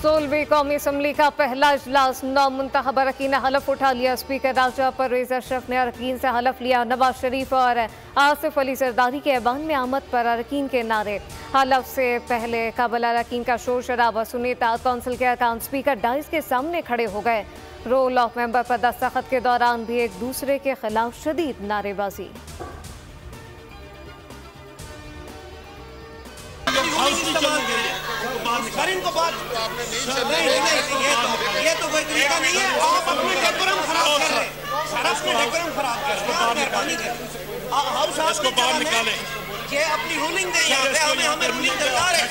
16वीं कौमी असम्बली का पहला इजलास नामुंतखब अरकान ने हलफ उठा लिया। स्पीकर राजा परवेज अशरफ ने अरकान से हलफ लिया। नवाज शरीफ और आसिफ अली जरदारी के ऐवान में आमद पर अरकान के नारे। हलफ से पहले कबल अरकान का शोर शराबा सुनी। इत्तेहाद कौंसिल के अरकान स्पीकर डाइस के सामने खड़े हो गए। रोल ऑफ मेंबर पर दस्तखत के दौरान भी एक दूसरे के खिलाफ शदीद नारेबाजी। ये तो कोई तरीका नहीं है। आप अपने डेकोरम खराब कर रहे हैं। सर अपने डेकोरम खराब कर रहे हैं। मेहरबानी करें हाउस आपको बाहर निकालें। ये अपनी रूलिंग दें यहाँ पे। हमें रूलिंग दरकार है।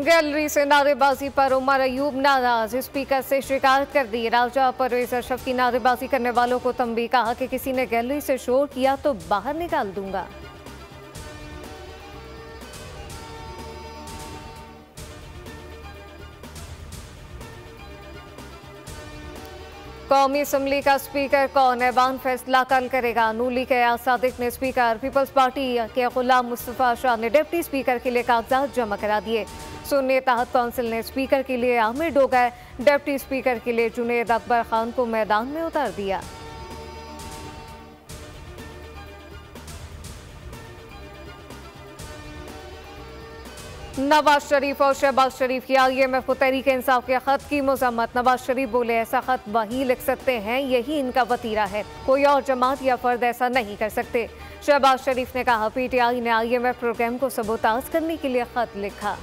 गैलरी से नारेबाजी पर उमर अयूब नाराज। स्पीकर से शिकायत कर दी। राजा परवेज अशरफ की नारेबाजी करने वालों को तंबीह। कहा कि किसी ने गैलरी से शोर किया तो बाहर निकाल दूंगा। कौमी असम्बली का स्पीकर कौन, ऐवान फैसला कल करेगा। नूली के सादिक ने स्पीकर पीपल्स पार्टी के गुलाम मुस्तफा शाह ने डिप्टी स्पीकर के लिए कागजात जमा करा दिए। सुन्नी इत्तेहाद कौंसिल ने स्पीकर के लिए आमिर डोगर, डिप्टी स्पीकर के लिए जुनेद अकबर खान को मैदान में उतार दिया। नवाज शरीफ और शहबाज शरीफ की IMF को तहरीक इंसाफ के खत की मजम्मत। नवाज शरीफ बोले ऐसा खत वही लिख सकते हैं, यही इनका वतीरा है, कोई और जमात या फर्द ऐसा नहीं कर सकते। शहबाज शरीफ ने कहा PTI ने IMF प्रोग्राम को सबोताज करने के लिए खत लिखा।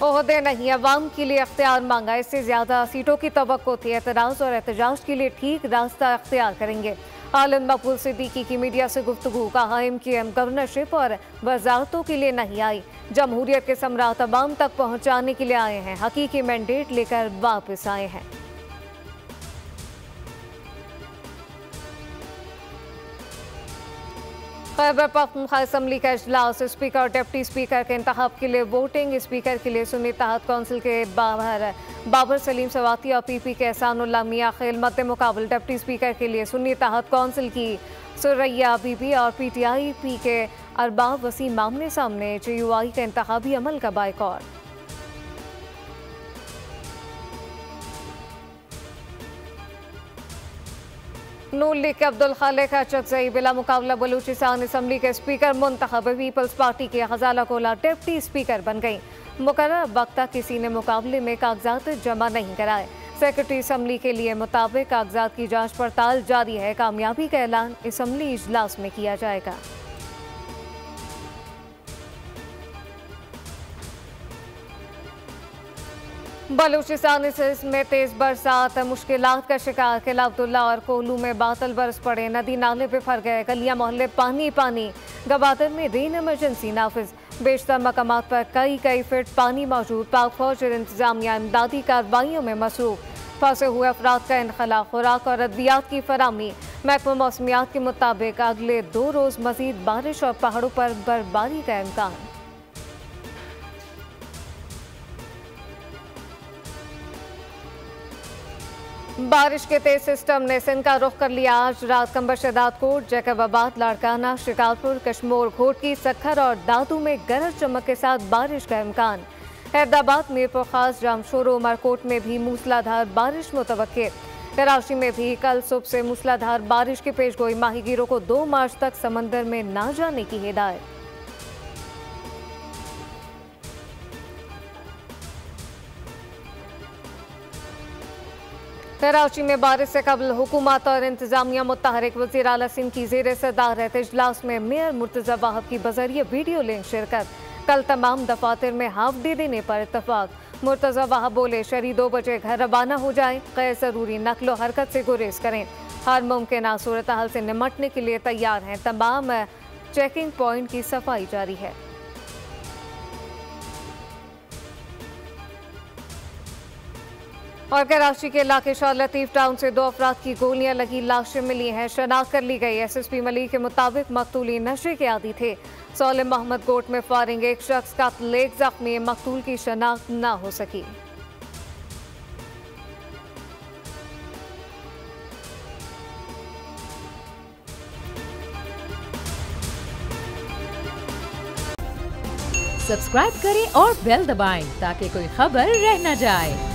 ओहदे नहीं, अवाम के लिए अख्तियार मांगा। इससे ज्यादा सीटों की तवक्को थी। एतराज और एहतजाज के लिए ठीक रास्ता अख्तियार करेंगे। आलम मकबूल सिद्दीकी की मीडिया से गुफ्तगू। कहा MKM गवर्नरशिप और वजारतों के लिए नहीं आई, जमहूरियत के समरा तमाम तक पहुंचाने के लिए आए हैं। हकीकी मैंडेट लेकर वापस आए हैं। खैबर पख्तूनख्वा असम्बली का इजलास। स्पीकर और डिप्टी स्पीकर के इंतखाब के लिए वोटिंग। स्पीकर के लिए सुन्नी इत्तेहाद कौंसिल के बाबर सलीम सवाती और PP के एहसानुल्लाह मियां खेल मद्दे मुकाबल। डिप्टी स्पीकर के लिए सुन्नी इत्तेहाद कौंसिल की सुरैया बीबी और PTIP के अरबाब वसीम आमने सामने। JUI का इंतखाबी अमल का बायकॉट। नून लीग के अब्दुल खालिक चकजई बिला मुकाबला बलूचिस्तान असम्बली के स्पीकर मुंतखब। पीपल्स पार्टी के खजाला कोला डिप्टी स्पीकर बन गई। मुकर्रर वक्त तक किसी ने मुकाबले में कागजात जमा नहीं कराए। सेक्रेटरी असम्बली के लिए मुताबिक कागजात की जांच पड़ताल जारी है। कामयाबी का ऐलान असम्बली इजलास में किया जाएगा। बलूचिस्तान में तेज बरसात, मुश्किलात का शिकार। किला अब्दुल्ला और कोलू में बादल बरस पड़े। नदी नाले पे फर गए। गलियां मोहल्ले पानी पानी। गवादर में रेन इमरजेंसी नाफिज। बेशतर मकामात पर कई फीट पानी मौजूद। पाक फौज और इंतजामिया इमदादी कार्रवाइयों में मसरूफ। फंसे हुए अफराद का इनखला, खुराक और अद्वियात की फराहमी। महकमा मौसमियात के मुताबिक अगले 2 रोज मजीद बारिश और पहाड़ों पर बर्फबारी का इम्कान। बारिश के तेज सिस्टम ने सिंध का रुख कर लिया। आज रात कंबर शदाद कोट, जैकबाबाद, लाड़काना, शिकारपुर, कश्मोर, घोटकी, सखर और दादू में गरज चमक के साथ बारिश का इम्कान। हैदराबाद, मीरपुर खास, जामशोरो, उमरकोट में भी मूसलाधार बारिश मुतवक्के। कराची में भी कल सुबह से मूसलाधार बारिश की पेशगोई। माहीगीरों को 2 मार्च तक समंदर में ना जाने की हिदायत। कराची में बारिश से कबल हुकूमत और इंतजामिया मुत्तहरिक। वज़ीर आला सिंध की ज़ेर सदारत इजलास में मेयर मुर्तज़ा वाहब की बज़रिए वीडियो लिंक शिरकत। कल तमाम दफातर में हाफ डे देने पर इत्तफाक। मुर्तज़ा वाहब बोले शहरी 2 बजे घर रवाना हो जाए। गैर ज़रूरी नकलो हरकत से गुरेज करें। हर मुमकिन सूरत हाल से निमटने के लिए तैयार हैं। तमाम चेकिंग पॉइंट की सफाई जारी है। और कराची के इलाके शाह लतीफ टाउन से 2 अफराद की गोलियां लगी लाशें मिली हैं। शनाख्त कर ली गई। SSP मलिक के मुताबिक मकतूली नशे के आदी थे। सोले मोहम्मद गोट में फायरिंग। एक शख्स का लेग जख्मी। मकतूल की शनाख्त न हो सकी। सब्सक्राइब करें और बेल दबाएं ताकि कोई खबर रह न जाए।